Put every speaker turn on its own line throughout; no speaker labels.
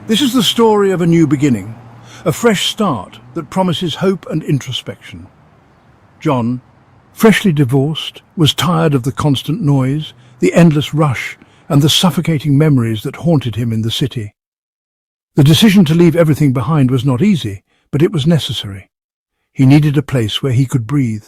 This is the story of a new beginning, a fresh start that promises hope and introspection. John, freshly divorced, was tired of the constant noise, the endless rush, and the suffocating memories that haunted him in the city. The decision to leave everything behind was not easy, but it was necessary. He needed a place where he could breathe,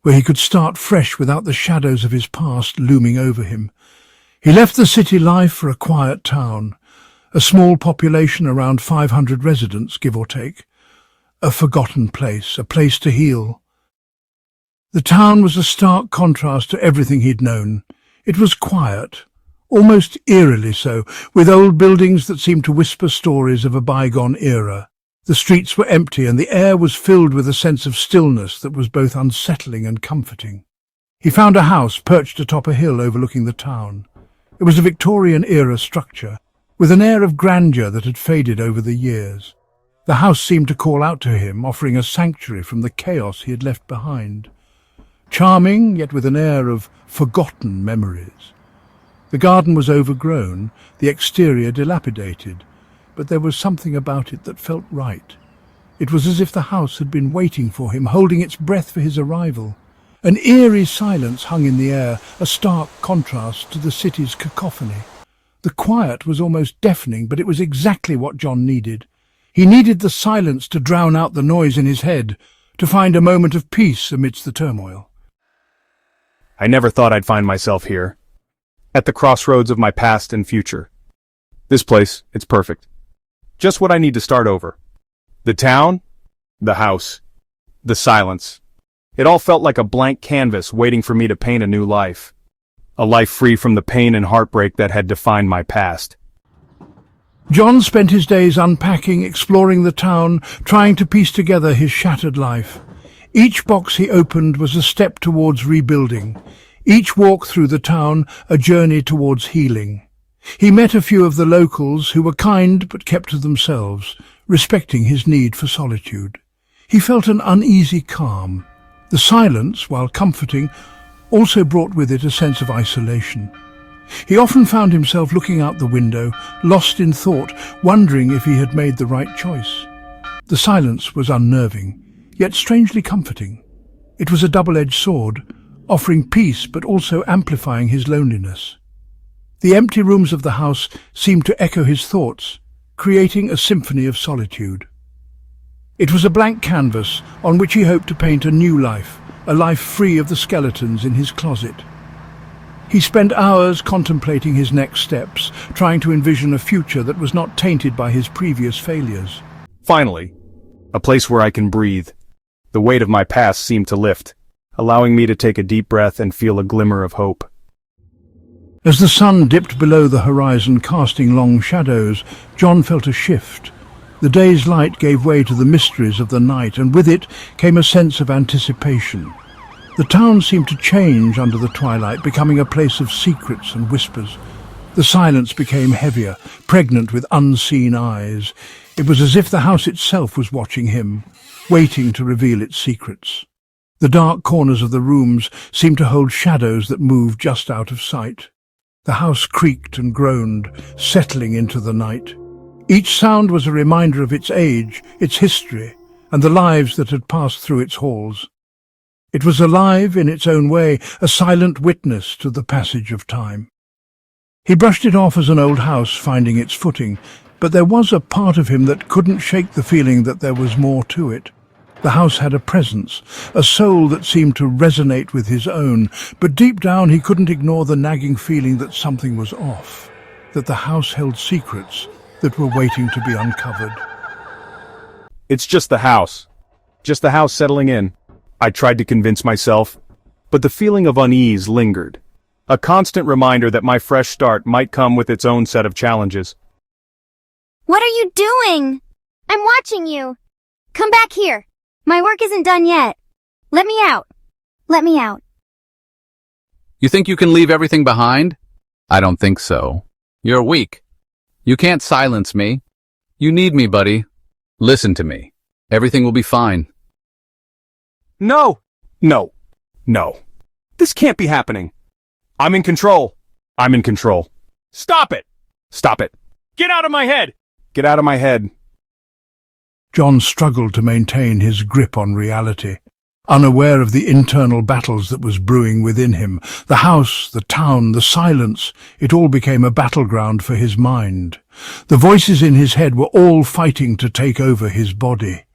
where he could start fresh without the shadows of his past looming over him. He left the city life for a quiet town, a small population around 500 residents, give or take. A forgotten place, a place to heal. The town was a stark contrast to everything he'd known. It was quiet, almost eerily so, with old buildings that seemed to whisper stories of a bygone era. The streets were empty and the air was filled with a sense of stillness that was both unsettling and comforting. He found a house perched atop a hill overlooking the town. It was a Victorian-era structure, with an air of grandeur that had faded over the years. The house seemed to call out to him, offering a sanctuary from the chaos he had left behind. Charming, yet with an air of forgotten memories. The garden was overgrown, the exterior dilapidated, but there was something about it that felt right. It was as if the house had been waiting for him, holding its breath for his arrival. An eerie silence hung in the air, a stark contrast to the city's cacophony. The quiet was almost deafening, but it was exactly what John needed. He needed the silence to drown out the noise in his head, to find a moment of peace amidst the turmoil.
I never thought I'd find myself here, at the crossroads of my past and future. This place, it's perfect. Just what I need to start over. The town, the house, the silence. It all felt like a blank canvas waiting for me to paint a new life. A life free from the pain and heartbreak that had defined my past.
John spent his days unpacking, exploring the town, trying to piece together his shattered life. Each box he opened was a step towards rebuilding. Each walk through the town, a journey towards healing. He met a few of the locals who were kind but kept to themselves, respecting his need for solitude. He felt an uneasy calm. The silence, while comforting, also brought with it a sense of isolation. He often found himself looking out the window, lost in thought, wondering if he had made the right choice. The silence was unnerving, yet strangely comforting. It was a double-edged sword, offering peace but also amplifying his loneliness. The empty rooms of the house seemed to echo his thoughts, creating a symphony of solitude. It was a blank canvas on which he hoped to paint a new life, a life free of the skeletons in his closet. He spent hours contemplating his next steps, trying to envision a future that was not tainted by his previous failures.
Finally, a place where I can breathe. The weight of my past seemed to lift, allowing me to take a deep breath and feel a glimmer of hope.
As the sun dipped below the horizon, casting long shadows, John felt a shift. The day's light gave way to the mysteries of the night, and with it came a sense of anticipation. The town seemed to change under the twilight, becoming a place of secrets and whispers. The silence became heavier, pregnant with unseen eyes. It was as if the house itself was watching him, waiting to reveal its secrets. The dark corners of the rooms seemed to hold shadows that moved just out of sight. The house creaked and groaned, settling into the night. Each sound was a reminder of its age, its history, and the lives that had passed through its halls. It was alive in its own way, a silent witness to the passage of time. He brushed it off as an old house finding its footing, but there was a part of him that couldn't shake the feeling that there was more to it. The house had a presence, a soul that seemed to resonate with his own, but deep down he couldn't ignore the nagging feeling that something was off, that the house held secrets that were waiting to be uncovered.
It's just the house settling in. I tried to convince myself, but the feeling of unease lingered. A constant reminder that my fresh start might come with its own set of challenges.
What are you doing? I'm watching you. Come back here. My work isn't done yet. Let me out. Let me out.
You think you can leave everything behind? I don't think so. You're weak. You can't silence me. You need me, buddy. Listen to me. Everything will be fine.
No! No. No. This can't be happening. I'm in control. I'm in control. Stop it! Stop it. Get out of my head! Get out of my head.
John struggled to maintain his grip on reality, unaware of the internal battles that was brewing within him. The house, the town, the silence, it all became a battleground for his mind. The voices in his head were all fighting to take over his body.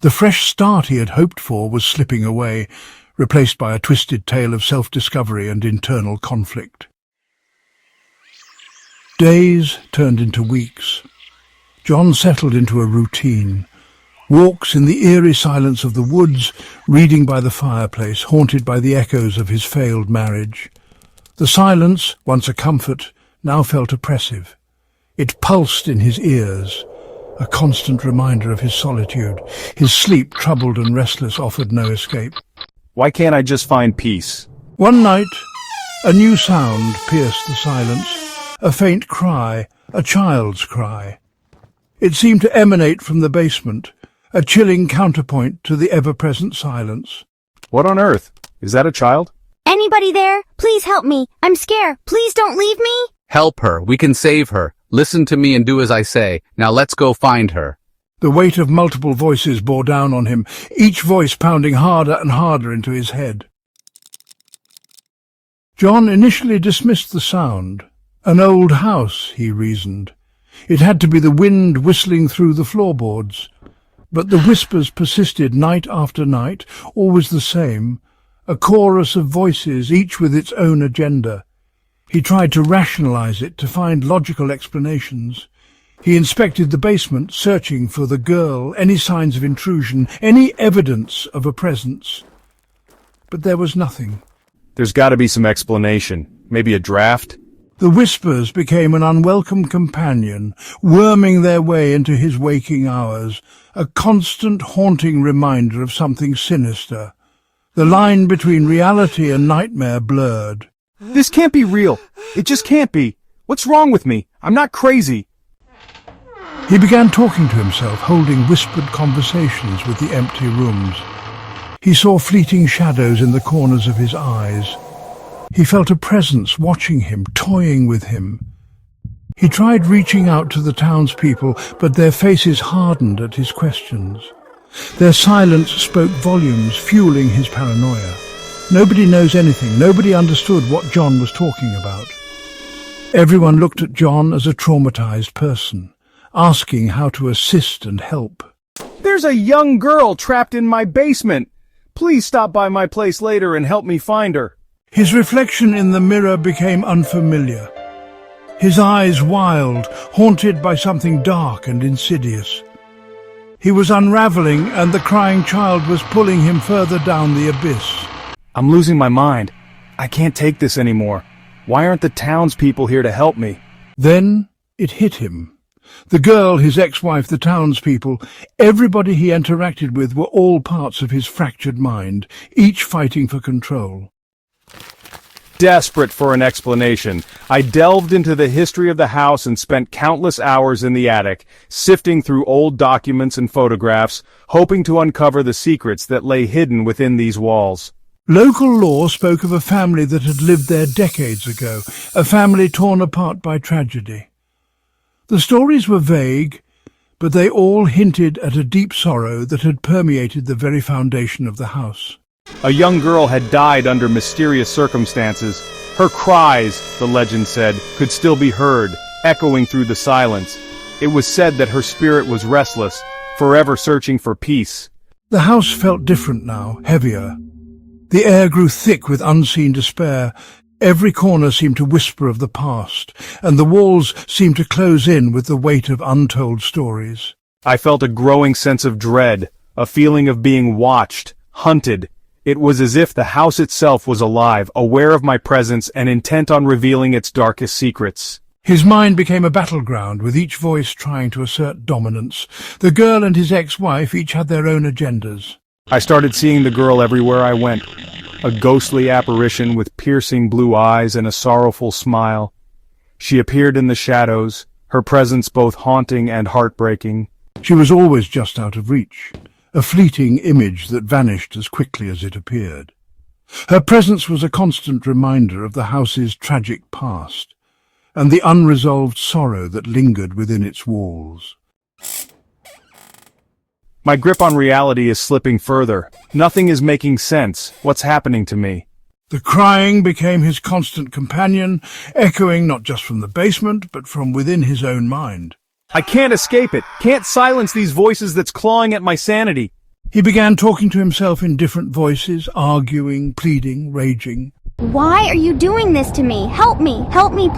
The fresh start he had hoped for was slipping away, replaced by a twisted tale of self-discovery and internal conflict. Days turned into weeks. John settled into a routine. Walks in the eerie silence of the woods, reading by the fireplace, haunted by the echoes of his failed marriage. The silence, once a comfort, now felt oppressive. It pulsed in his ears, a constant reminder of his solitude. His sleep, troubled and restless, offered no escape.
Why can't I just find peace?
One night, a new sound pierced the silence, a faint cry, a child's cry. It seemed to emanate from the basement, a chilling counterpoint to the ever-present silence.
What on earth? Is that a child?
Anybody there? Please help me. I'm scared. Please don't leave me.
Help her. We can save her. Listen to me and do as I say. Now let's go find her.
The weight of multiple voices bore down on him, each voice pounding harder and harder into his head. John initially dismissed the sound. An old house, he reasoned. It had to be the wind whistling through the floorboards. But the whispers persisted night after night, always the same, a chorus of voices, each with its own agenda. He tried to rationalize it, to find logical explanations. He inspected the basement, searching for the girl, any signs of intrusion, any evidence of a presence. But there was nothing.
There's got to be some explanation. Maybe a draft?
The whispers became an unwelcome companion, worming their way into his waking hours, a constant haunting reminder of something sinister. The line between reality and nightmare blurred.
This can't be real. It just can't be. What's wrong with me? I'm not crazy.
He began talking to himself, holding whispered conversations with the empty rooms. He saw fleeting shadows in the corners of his eyes. He felt a presence watching him, toying with him. He tried reaching out to the townspeople, but their faces hardened at his questions. Their silence spoke volumes, fueling his paranoia. Nobody knows anything. Nobody understood what John was talking about. Everyone looked at John as a traumatized person, asking how to assist and help.
There's a young girl trapped in my basement. Please stop by my place later and help me find her.
His reflection in the mirror became unfamiliar. His eyes wild, haunted by something dark and insidious. He was unraveling, and the crying child was pulling him further down the abyss.
I'm losing my mind. I can't take this anymore. Why aren't the townspeople here to help me?
Then it hit him. The girl, his ex-wife, the townspeople, everybody he interacted with were all parts of his fractured mind, each fighting for control.
Desperate for an explanation, I delved into the history of the house and spent countless hours in the attic, sifting through old documents and photographs, hoping to uncover the secrets that lay hidden within these walls.
Local law spoke of a family that had lived there decades ago, a family torn apart by tragedy. The stories were vague, but they all hinted at a deep sorrow that had permeated the very foundation of the house.
A young girl had died under mysterious circumstances. Her cries, the legend said, could still be heard, echoing through the silence. It was said that her spirit was restless, forever searching for peace.
The house felt different now, heavier. The air grew thick with unseen despair. Every corner seemed to whisper of the past, and the walls seemed to close in with the weight of untold stories.
I felt a growing sense of dread, a feeling of being watched, hunted. It was as if the house itself was alive, aware of my presence and intent on revealing its darkest secrets.
His mind became a battleground, with each voice trying to assert dominance. The girl and his ex-wife each had their own agendas.
I started seeing the girl everywhere I went, a ghostly apparition with piercing blue eyes and a sorrowful smile. She appeared in the shadows, her presence both haunting and heartbreaking.
She was always just out of reach, a fleeting image that vanished as quickly as it appeared. Her presence was a constant reminder of the house's tragic past, and the unresolved sorrow that lingered within its walls.
My grip on reality is slipping further. Nothing is making sense. What's happening to me?
The crying became his constant companion, echoing not just from the basement, but from within his own mind.
I can't escape it. Can't silence these voices that's clawing at my sanity.
He began talking to himself in different voices, arguing, pleading, raging.
Why are you doing this to me? Help me,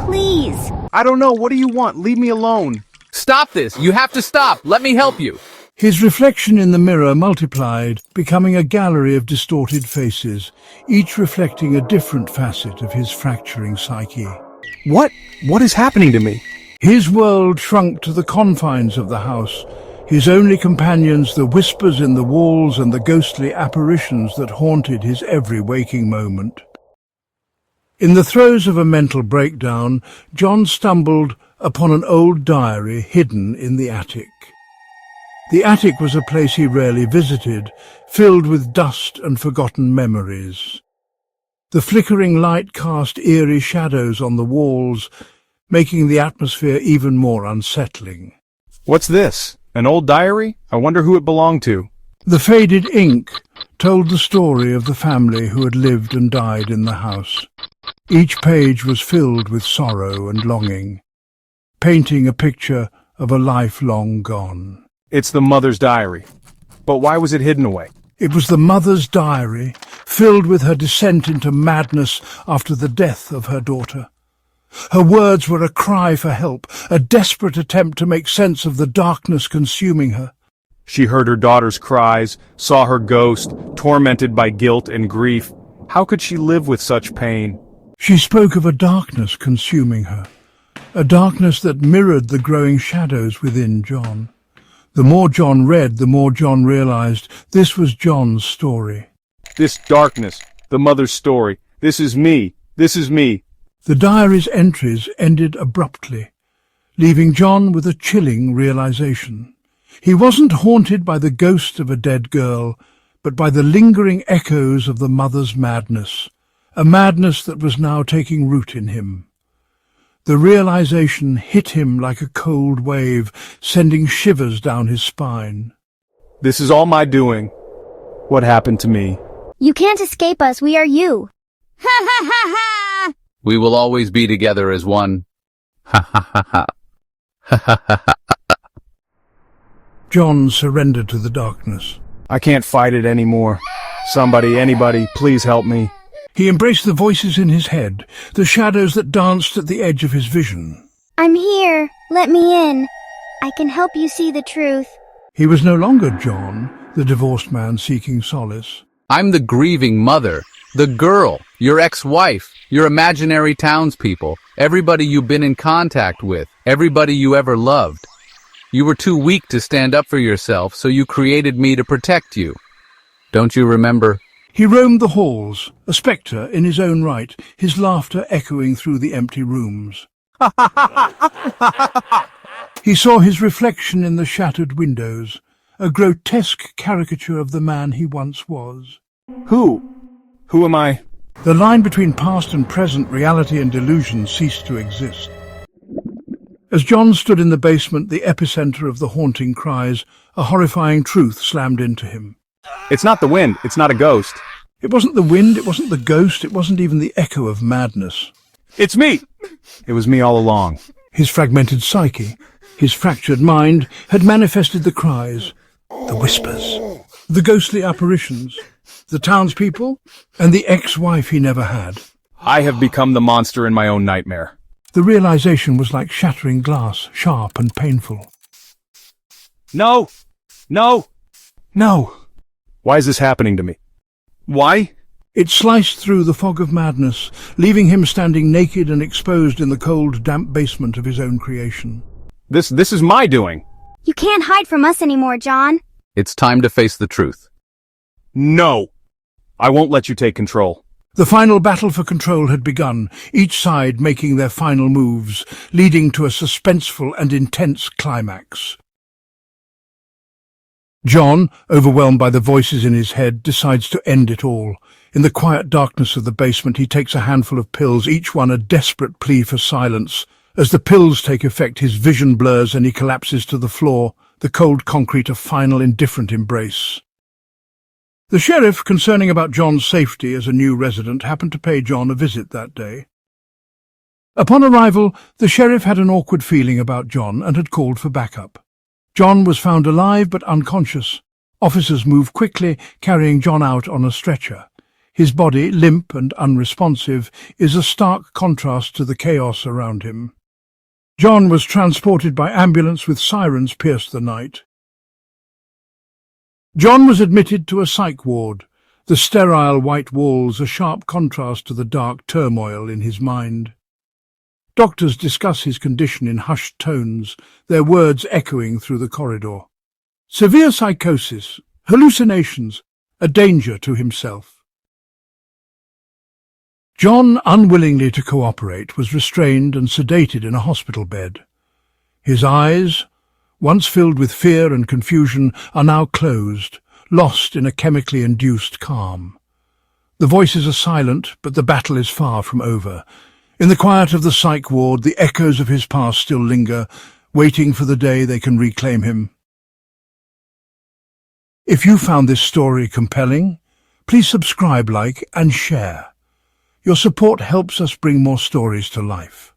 please.
I don't know. What do you want? Leave me alone.
Stop this! You have to stop! Let me help you!
His reflection in the mirror multiplied, becoming a gallery of distorted faces, each reflecting a different facet of his fracturing psyche.
What is happening to me?
His world shrunk to the confines of the house, his only companions the whispers in the walls and the ghostly apparitions that haunted his every waking moment. In the throes of a mental breakdown, John stumbled upon an old diary hidden in the attic. The attic was a place he rarely visited, filled with dust and forgotten memories. The flickering light cast eerie shadows on the walls, making the atmosphere even more unsettling.
What's this? An old diary? I wonder who it belonged to.
The faded ink told the story of the family who had lived and died in the house. Each page was filled with sorrow and longing, painting a picture of a life long gone.
It's the mother's diary. But why was it hidden away?
It was the mother's diary, filled with her descent into madness after the death of her daughter. Her words were a cry for help, a desperate attempt to make sense of the darkness consuming her.
She heard her daughter's cries, saw her ghost, tormented by guilt and grief. How could she live with such pain?
She spoke of a darkness consuming her, a darkness that mirrored the growing shadows within John. The more John read, the more John realized this was John's story.
This darkness, the mother's story. This is me. This is me.
The diary's entries ended abruptly, leaving John with a chilling realization. He wasn't haunted by the ghost of a dead girl, but by the lingering echoes of the mother's madness, a madness that was now taking root in him. The realization hit him like a cold wave, sending shivers down his spine.
This is all my doing. What happened to me?
You can't escape us, we are you. Ha ha ha ha!
We will always be together as one. Ha ha ha ha. Ha ha ha ha.
John surrendered to the darkness.
I can't fight it anymore. Somebody, anybody, please help me.
He embraced the voices in his head, the shadows that danced at the edge of his vision.
I'm here. Let me in. I can help you see the truth.
He was no longer John, the divorced man seeking solace.
I'm the grieving mother, the girl, your ex-wife, your imaginary townspeople, everybody you've been in contact with, everybody you ever loved. You were too weak to stand up for yourself, so you created me to protect you. Don't you remember?
He roamed the halls, a spectre in his own right, his laughter echoing through the empty rooms. He saw his reflection in the shattered windows, a grotesque caricature of the man he once was.
Who? Who am I?
The line between past and present, reality and delusion, ceased to exist. As John stood in the basement, the epicenter of the haunting cries, a horrifying truth slammed into him.
It's not the wind. It's not a ghost.
It wasn't the wind, it wasn't the ghost, it wasn't even the echo of madness.
It's me! It was me all along.
His fragmented psyche, his fractured mind, had manifested the cries, the whispers, the ghostly apparitions, the townspeople, and the ex-wife he never had.
I have become the monster in my own nightmare.
The realization was like shattering glass, sharp and painful.
No! No! No! Why is this happening to me? Why?
It sliced through the fog of madness, leaving him standing naked and exposed in the cold, damp basement of his own creation.
This is my doing.
You can't hide from us anymore, John.
It's time to face the truth.
No! I won't let you take control.
The final battle for control had begun, each side making their final moves, leading to a suspenseful and intense climax. John, overwhelmed by the voices in his head, decides to end it all. In the quiet darkness of the basement, he takes a handful of pills, each one a desperate plea for silence. As the pills take effect, his vision blurs and he collapses to the floor, the cold concrete a final indifferent embrace. The sheriff, concerning about John's safety as a new resident, happened to pay John a visit that day. Upon arrival, the sheriff had an awkward feeling about John and had called for backup. John was found alive but unconscious. Officers moved quickly, carrying John out on a stretcher. His body, limp and unresponsive, is a stark contrast to the chaos around him. John was transported by ambulance with sirens pierced the night. John was admitted to a psych ward, the sterile white walls a sharp contrast to the dark turmoil in his mind. Doctors discuss his condition in hushed tones, their words echoing through the corridor. Severe psychosis, hallucinations, a danger to himself. John, unwillingly to cooperate, was restrained and sedated in a hospital bed. His eyes, once filled with fear and confusion, are now closed, lost in a chemically induced calm. The voices are silent, but the battle is far from over. In the quiet of the psych ward, the echoes of his past still linger, waiting for the day they can reclaim him. If you found this story compelling, please subscribe, like, and share. Your support helps us bring more stories to life.